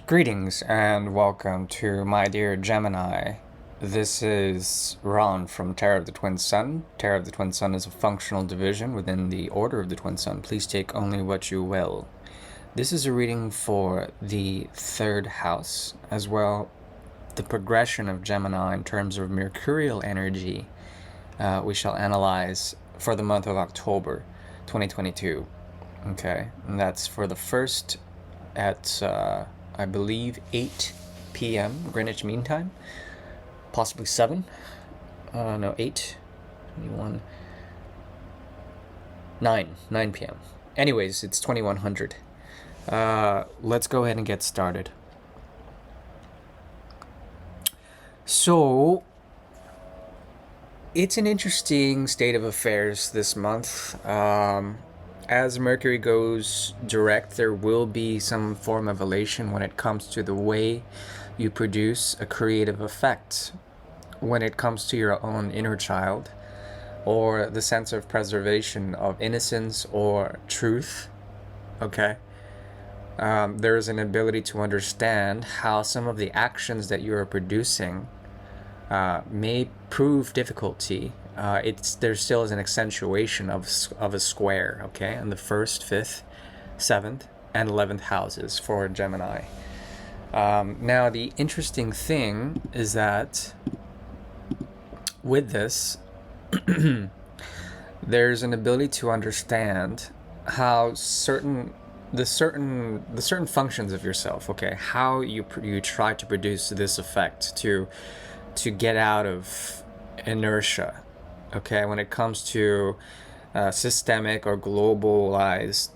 Greetings and welcome to my dear Gemini. This is Ron from Tarot of the Twin Sun. Tarot of the Twin Sun is a functional division within the Order of the Twin Sun. Please take only what you will. This is a reading for the third house, as well the progression of Gemini in terms of Mercurial energy. We shall analyze for the month of October 2022. Okay, and that's for the first at I believe 8 p.m. Greenwich Mean Time, possibly 7. No, 8, 21, 9 p.m. Anyways, it's 2100. Let's go ahead and get started. So, it's an interesting state of affairs this month. As Mercury goes direct, there will be some form of elation when it comes to the way you produce a creative effect, when it comes to your own inner child, or the sense of preservation of innocence or truth. Okay? There is an ability to understand how some of the actions that you are producing may prove difficulty. There still is an accentuation of a square, okay, on the 1st, 5th, 7th, and 11th houses for Gemini. Now, the interesting thing is that with this, there's an ability to understand how certain functions of yourself, okay, how you try to produce this effect to get out of inertia, okay, when it comes to systemic or globalized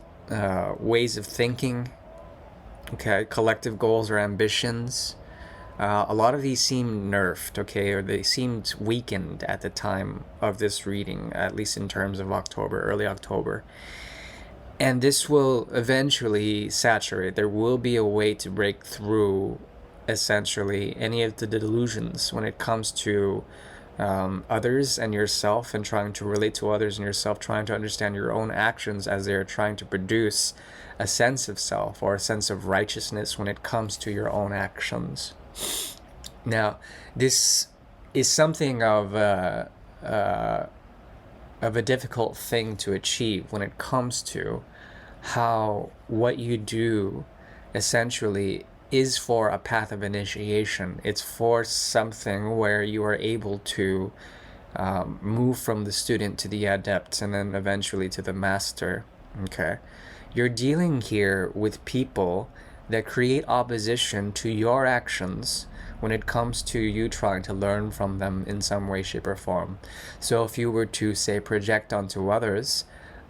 ways of thinking, okay, collective goals or ambitions. A lot of these seem nerfed, okay, or they seemed weakened at the time of this reading, at least in terms of October, early October. And this will eventually saturate. There will be a way to break through essentially any of the delusions when it comes to others and yourself, and trying to relate to others and yourself, trying to understand your own actions as they're trying to produce a sense of self or a sense of righteousness when it comes to your own actions. Now, this is something of a difficult thing to achieve when it comes to how what you do essentially is for a path of initiation. It's for something where you are able to move from the student to the adept and then eventually to the master. Okay, you're dealing here with people that create opposition to your actions when it comes to you trying to learn from them in some way, shape, or form. So if you were to, say, project onto others,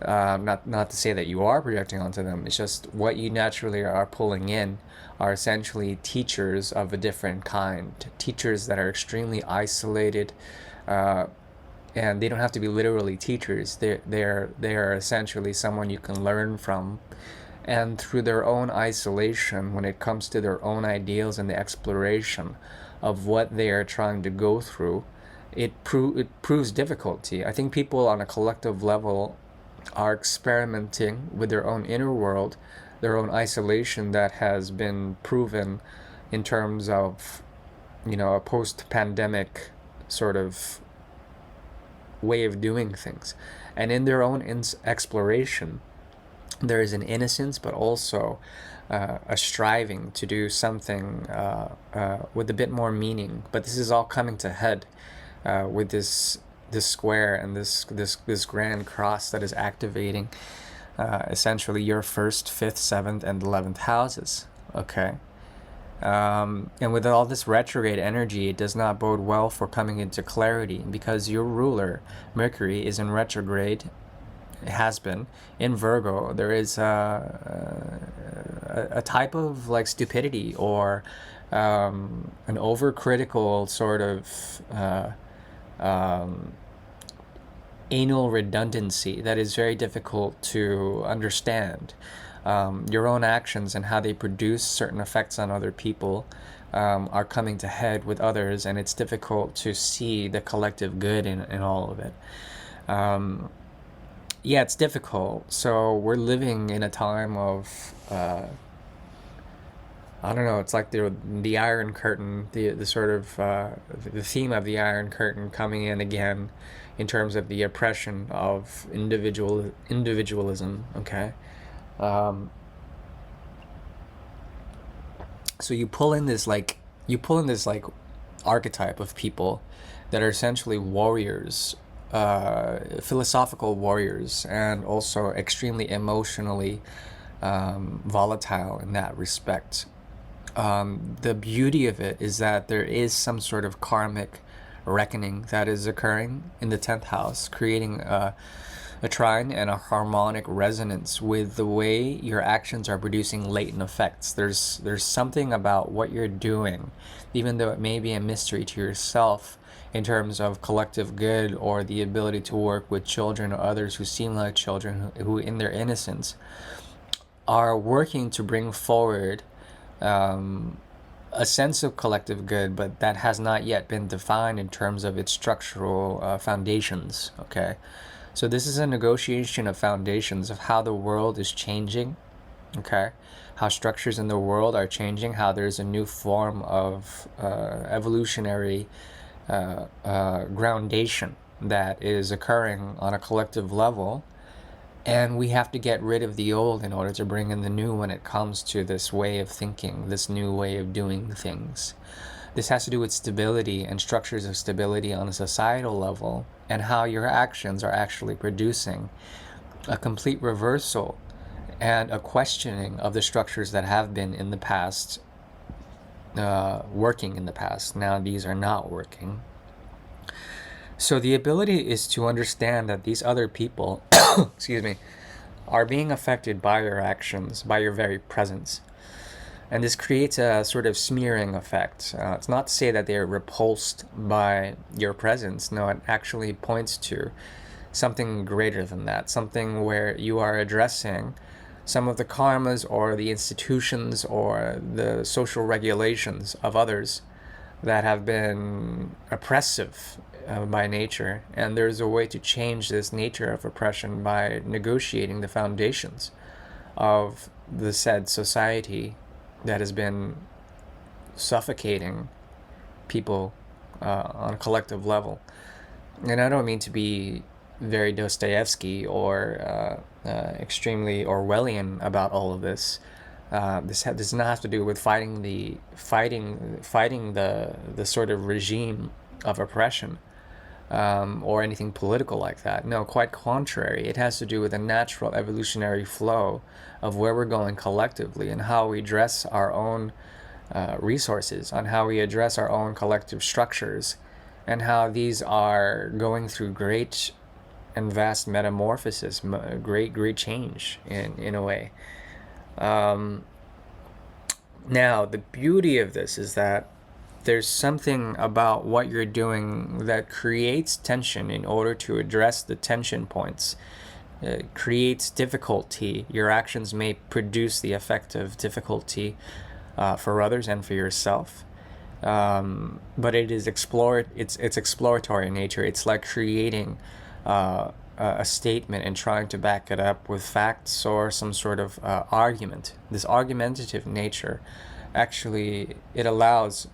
not to say that you are projecting onto them, it's just what you naturally are pulling in are essentially teachers of a different kind, teachers that are extremely isolated, and they don't have to be literally teachers. They are essentially someone you can learn from, and through their own isolation when it comes to their own ideals and the exploration of what they are trying to go through, it proves difficulty. I think people on a collective level are experimenting with their own inner world, their own isolation that has been proven in terms of, a post-pandemic sort of way of doing things. And in their own exploration, there is an innocence, but also a striving to do something with a bit more meaning. But this is all coming to head with this square and this grand cross that is activating essentially your 1st, 5th, 7th, and 11th houses. Okay, and with all this retrograde energy, it does not bode well for coming into clarity, because your ruler Mercury is in retrograde. It has been in Virgo. There is a type of like stupidity or an overcritical sort of anal redundancy that is very difficult to understand. Your own actions and how they produce certain effects on other people are coming to head with others, and it's difficult to see the collective good in all of it. Yeah, it's difficult. So we're living in a time of I don't know. It's like the Iron Curtain, the sort of the theme of the Iron Curtain coming in again, in terms of the oppression of individualism. Okay, um, so you pull in this like archetype of people that are essentially warriors, philosophical warriors, and also extremely emotionally volatile in that respect. The beauty of it is that there is some sort of karmic reckoning that is occurring in the 10th house, creating a trine and a harmonic resonance with the way your actions are producing latent effects. There's something about what you're doing, even though it may be a mystery to yourself, in terms of collective good or the ability to work with children or others who seem like children, who in their innocence are working to bring forward a sense of collective good, but that has not yet been defined in terms of its structural foundations. Okay, so this is a negotiation of foundations of how the world is changing. Okay, how structures in the world are changing, how there's a new form of evolutionary groundation that is occurring on a collective level. And we have to get rid of the old in order to bring in the new when it comes to this way of thinking, this new way of doing things. This has to do with stability and structures of stability on a societal level, and how your actions are actually producing a complete reversal and a questioning of the structures that have been in the past, working in the past. Now these are not working. So the ability is to understand that these other people, excuse me, are being affected by your actions, by your very presence. And this creates a sort of smearing effect. It's not to say that they're repulsed by your presence. No, it actually points to something greater than that, something where you are addressing some of the karmas or the institutions or the social regulations of others that have been oppressive by nature, and there's a way to change this nature of oppression by negotiating the foundations of the said society that has been suffocating people on a collective level. And I don't mean to be very Dostoevsky or extremely Orwellian about all of this. This does not have to do with fighting the sort of regime of oppression, or anything political like that. No, quite contrary. It has to do with a natural evolutionary flow of where we're going collectively and how we address our own resources, on how we address our own collective structures, and how these are going through great and vast metamorphosis, great change in a way. Now, the beauty of this is that there's something about what you're doing that creates tension in order to address the tension points. It creates difficulty. Your actions may produce the effect of difficulty for others and for yourself. But it is it's exploratory in nature. It's like creating a statement and trying to back it up with facts or some sort of argument. This argumentative nature, actually, it allows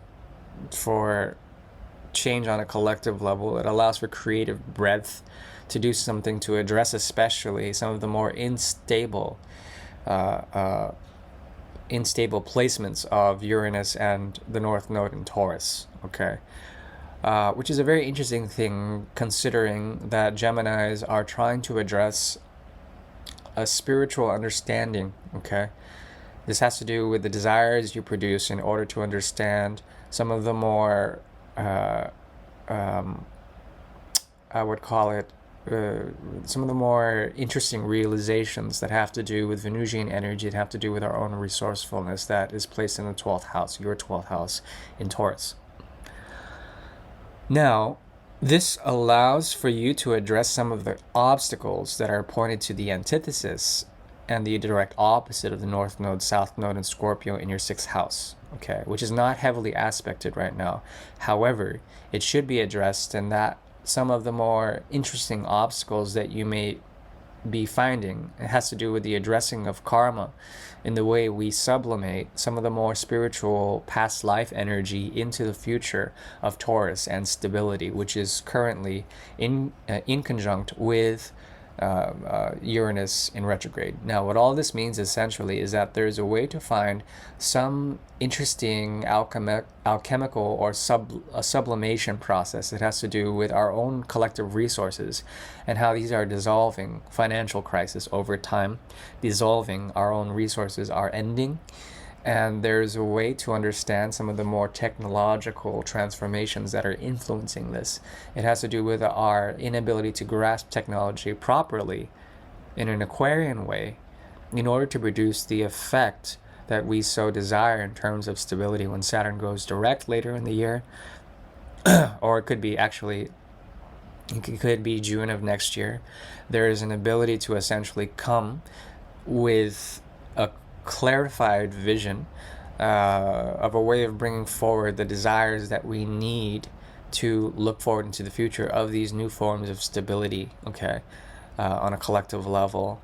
for change on a collective level. It allows for creative breadth to do something to address especially some of the more unstable placements of Uranus and the North Node in Taurus. Okay, which is a very interesting thing, considering that Geminis are trying to address a spiritual understanding. Okay, this has to do with the desires you produce in order to understand some of the more, I would call it, some of the more interesting realizations that have to do with Venusian energy, that have to do with our own resourcefulness that is placed in the 12th house, your 12th house in Taurus. Now, this allows for you to address some of the obstacles that are pointed to the antithesis and the direct opposite of the North Node, South Node, and Scorpio in your 6th house, okay, which is not heavily aspected right now. However, it should be addressed, and that some of the more interesting obstacles that you may be finding. It has to do with the addressing of karma in the way we sublimate some of the more spiritual past life energy into the future of Taurus and stability, which is currently in conjunct with Uranus in retrograde. Now, what all this means essentially is that there's a way to find some interesting alchemical or sublimation process that has to do with our own collective resources and how these are dissolving financial crisis over time, dissolving our own resources are ending. And there's a way to understand some of the more technological transformations that are influencing this. It has to do with our inability to grasp technology properly in an Aquarian way in order to produce the effect that we so desire in terms of stability when Saturn goes direct later in the year. Or it could be actually, it could be June of next year. There is an ability to essentially come with a clarified vision of a way of bringing forward the desires that we need to look forward into the future of these new forms of stability, okay, on a collective level.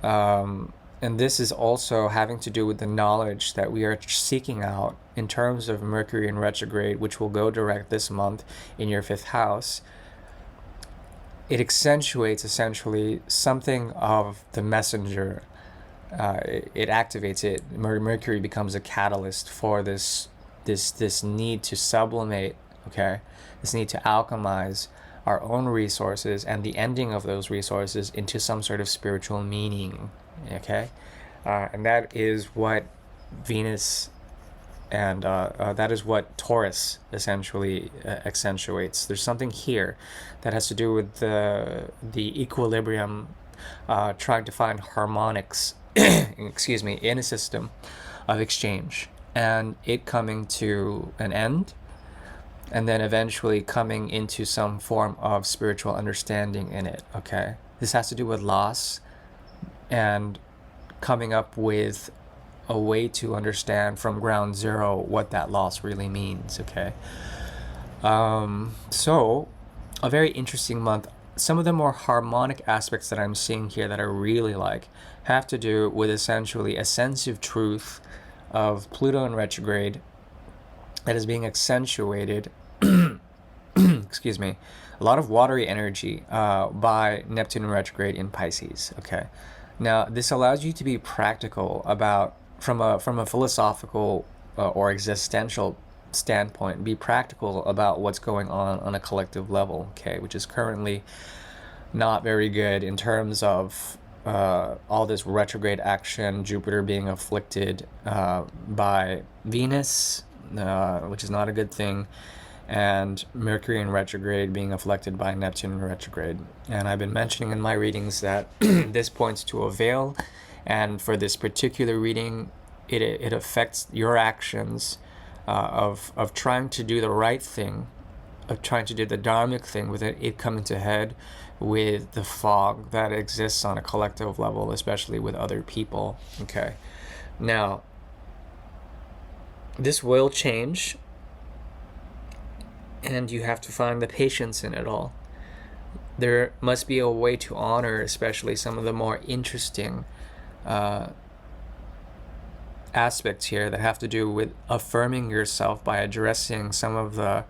And this is also having to do with the knowledge that we are seeking out in terms of Mercury in retrograde, which will go direct this month in your 5th house. It accentuates essentially something of the messenger. It activates it. Mercury becomes a catalyst for this need to sublimate, okay, this need to alchemize our own resources and the ending of those resources into some sort of spiritual meaning, okay, and that is what Venus and that is what Taurus essentially accentuates. There's something here that has to do with the equilibrium, trying to find harmonics excuse me, in a system of exchange, and it coming to an end, and then eventually coming into some form of spiritual understanding in it, okay? This has to do with loss and coming up with a way to understand from ground zero what that loss really means, okay? So, a very interesting month. Some of the more harmonic aspects that I'm seeing here that I really like have to do with essentially a sense of truth of Pluto in retrograde that is being accentuated excuse me, a lot of watery energy by Neptune in retrograde in Pisces, okay? Now, this allows you to be practical about, from a philosophical or existential standpoint, be practical about what's going on a collective level, okay, which is currently not very good in terms of all this retrograde action, Jupiter being afflicted by Venus, which is not a good thing, and Mercury in retrograde being afflicted by Neptune in retrograde. And I've been mentioning in my readings that this points to a veil, and for this particular reading, it affects your actions of trying to do the right thing, of trying to do the dharmic thing, with it coming to head with the fog that exists on a collective level, especially with other people, okay? Now, this will change, and you have to find the patience in it all. There must be a way to honor especially some of the more interesting aspects here that have to do with affirming yourself by addressing some of the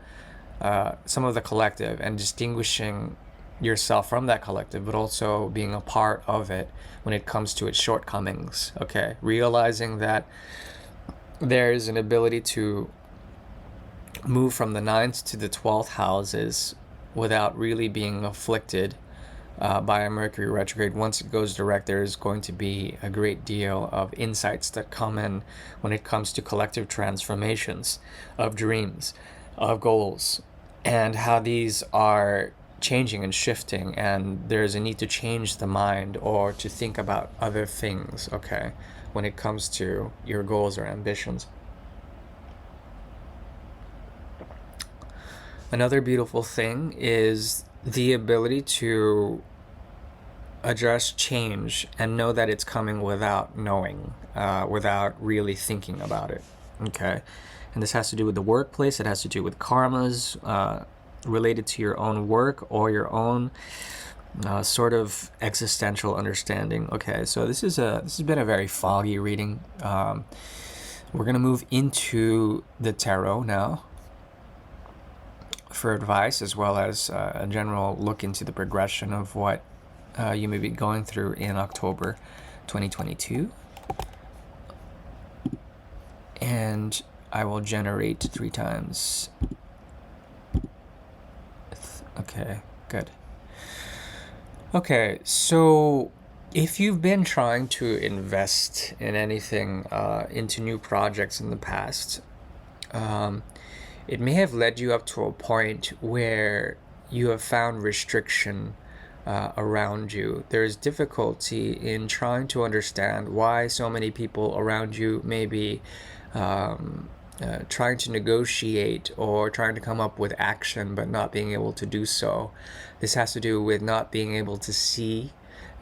collective and distinguishing yourself from that collective, but also being a part of it when it comes to its shortcomings, okay? Realizing that there's an ability to move from the 9th to the 12th houses without really being afflicted by a Mercury retrograde. Once it goes direct, there's going to be a great deal of insights that come in when it comes to collective transformations of dreams, of goals, and how these are changing and shifting, and there's a need to change the mind or to think about other things, okay, when it comes to your goals or ambitions. Another beautiful thing is the ability to address change and know that it's coming without knowing, without really thinking about it, okay? And this has to do with the workplace. It has to do with karmas related to your own work or your own Sort of existential understanding. Okay, so this has been a very foggy reading. We're gonna move into the tarot now for advice, as well as a general look into the progression of what you may be going through in October 2022. And I will generate 3 times. Okay, good. Okay, so if you've been trying to invest in anything, into new projects in the past, it may have led you up to a point where you have found restriction around you. There's difficulty in trying to understand why so many people around you may be trying to negotiate or trying to come up with action but not being able to do so. This has to do with not being able to see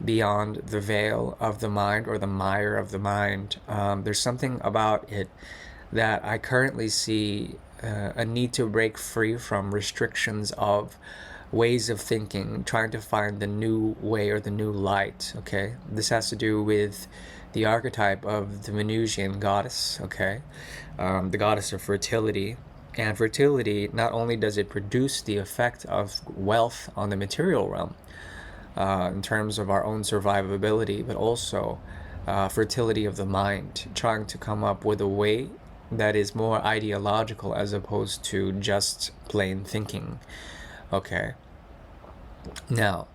beyond the veil of the mind or the mire of the mind. There's something about it that I currently see a need to break free from restrictions of ways of thinking, trying to find the new way or the new light. Okay, this has to do with the archetype of the Venusian goddess. Okay, the goddess of fertility. And fertility, not only does it produce the effect of wealth on the material realm, in terms of our own survivability, but also fertility of the mind, trying to come up with a way that is more ideological as opposed to just plain thinking. Okay. Now,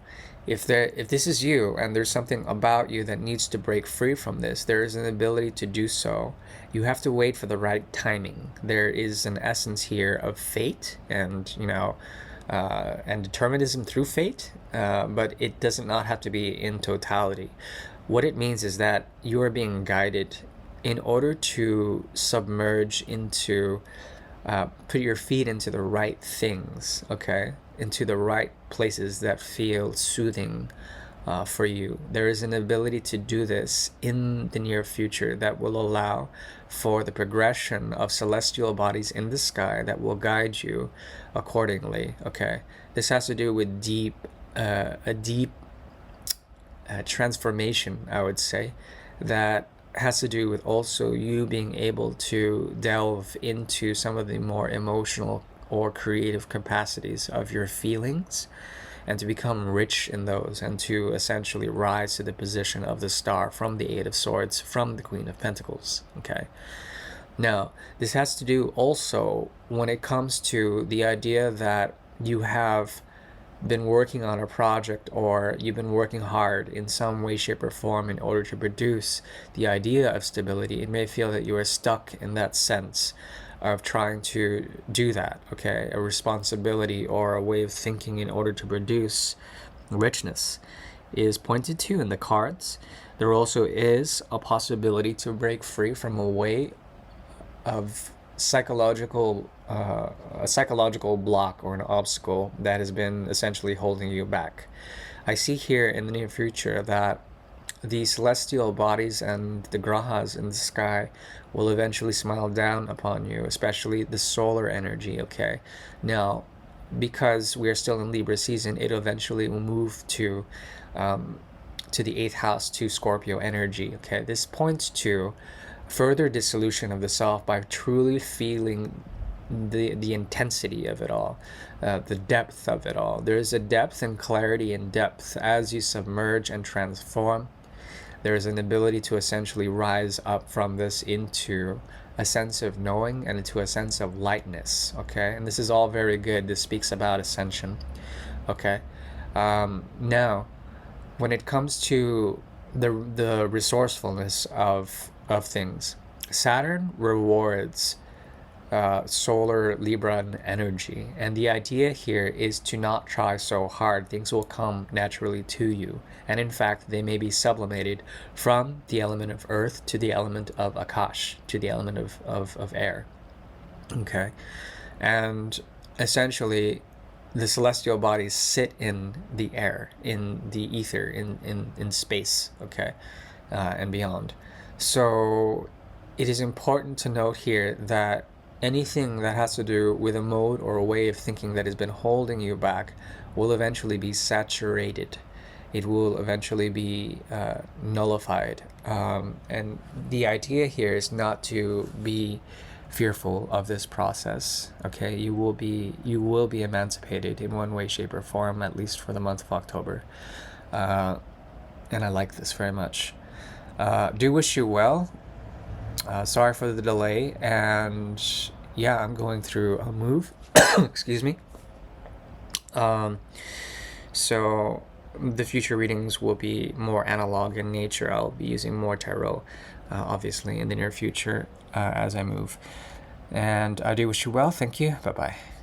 if this is you and there's something about you that needs to break free from this, there is an ability to do so. You have to wait for the right timing. There is an essence here of fate and and determinism through fate, but it does not have to be in totality. What it means is that you are being guided in order to submerge into, put your feet into the right things, okay? Into the right places that feel soothing for you. There is an ability to do this in the near future that will allow for the progression of celestial bodies in the sky that will guide you accordingly. Okay, this has to do with a deep transformation, I would say, that has to do with also you being able to delve into some of the more emotional or creative capacities of your feelings and to become rich in those and to essentially rise to the position of the star from the Eight of Swords, from the Queen of Pentacles. Okay. Now, this has to do also when it comes to the idea that you have been working on a project or you've been working hard in some way, shape, or form in order to produce the idea of stability. It may feel that you are stuck in that sense of trying to do that, okay? A responsibility or a way of thinking in order to produce richness is pointed to in the cards. There also is a possibility to break free from a way of a psychological block or an obstacle that has been essentially holding you back. I see here in the near future that the celestial bodies and the grahas in the sky will eventually smile down upon you, especially the solar energy. Okay, now because we are still in Libra season, it eventually will move to the 8th house, to Scorpio energy. Okay, this points to further dissolution of the self by truly feeling the intensity of it all, the depth of it all. There is a depth and clarity and depth as you submerge and transform. There is an ability to essentially rise up from this into a sense of knowing and into a sense of lightness. Okay, and this is all very good. This speaks about ascension. Okay, now when it comes to the resourcefulness of things, Saturn rewards solar Libran energy, and the idea here is to not try so hard. Things will come naturally to you, and in fact they may be sublimated from the element of earth to the element of Akash, to the element of air. Okay, and essentially the celestial bodies sit in the air, in the ether, in space, okay, and beyond. So it is important to note here that anything that has to do with a mode or a way of thinking that has been holding you back will eventually be saturated it will eventually be nullified. And the idea here is not to be fearful of this process. Okay, you will be emancipated in one way, shape, or form, at least for the month of October. And I like this very much. Do wish you well. Sorry for the delay, and yeah, I'm going through a move. Excuse me. So the future readings will be more analog in nature. I'll be using more tarot, obviously, in the near future as I move. And I do wish you well. Thank you. Bye-bye.